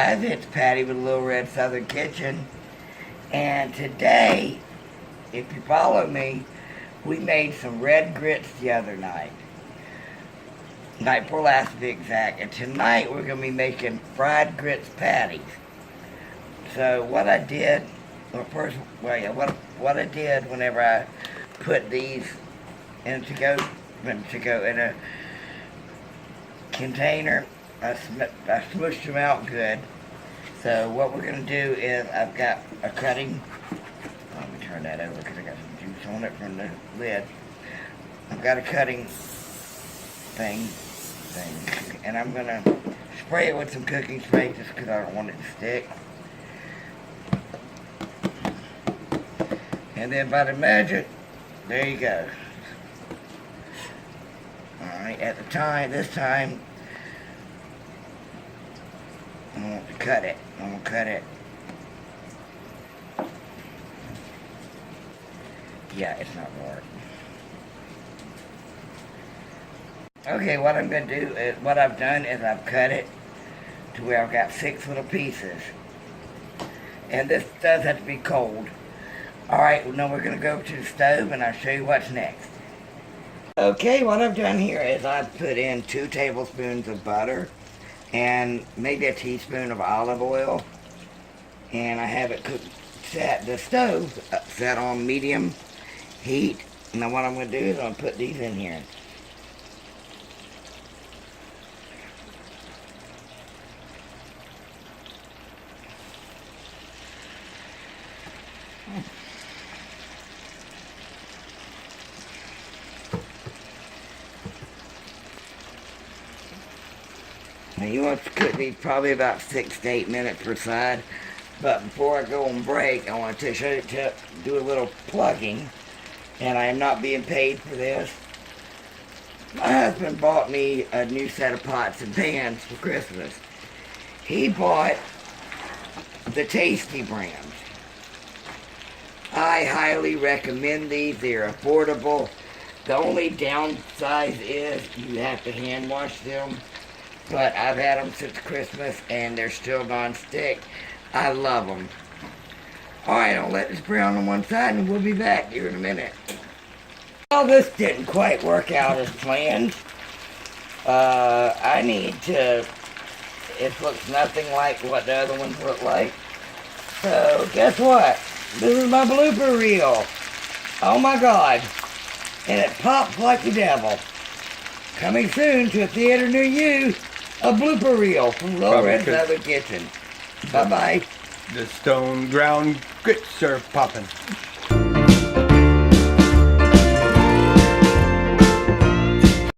guys, it's Patty with Little Red Southern Kitchen, and today, if you follow me, we made some red grits the other night. Night before last to be exact, and tonight we're going to be making fried grits patties. So what I did, what I did whenever I put these in in a container, I smushed them out good. So what we're going to do is I've got a cutting. Let me turn that over because I got some juice on it from the lid. I've got a cutting thing, and I'm going to spray it with some cooking spray just because I don't want it to stick. And then by the magic, there you go. Alright, this time, I'm going to cut it. Yeah, it's not working. Okay, what I'm going to do is, what I've done is I've cut it to where I've got 6 little pieces. And this does have to be cold. Alright, now we're going to go to the stove and I'll show you what's next. Okay, what I've done here is I've put in 2 tablespoons of butter and maybe a teaspoon of olive oil, and I have it set the stove set on medium heat. Now what I'm going to do is I'm going to put these in here. Now you want to cook these probably about 6 to 8 minutes per side. But before I go on break, I want to do a little plugging. And I am not being paid for this. My husband bought me a new set of pots and pans for Christmas. He bought the Tasty brand. I highly recommend these. They're affordable. The only downside is you have to hand wash them. But I've had them since Christmas, and they're still non-stick. I love them. Alright, I'll let this brown on one side, and we'll be back here in a minute. Well, this didn't quite work out as planned. I need to... It looks nothing like what the other ones look like. So, guess what? This is my blooper reel. Oh my God. And it pops like the devil. Coming soon to a theater near you. A blooper reel from Little Red Southern Kitchen. Bye-bye. The stone ground grits are popping.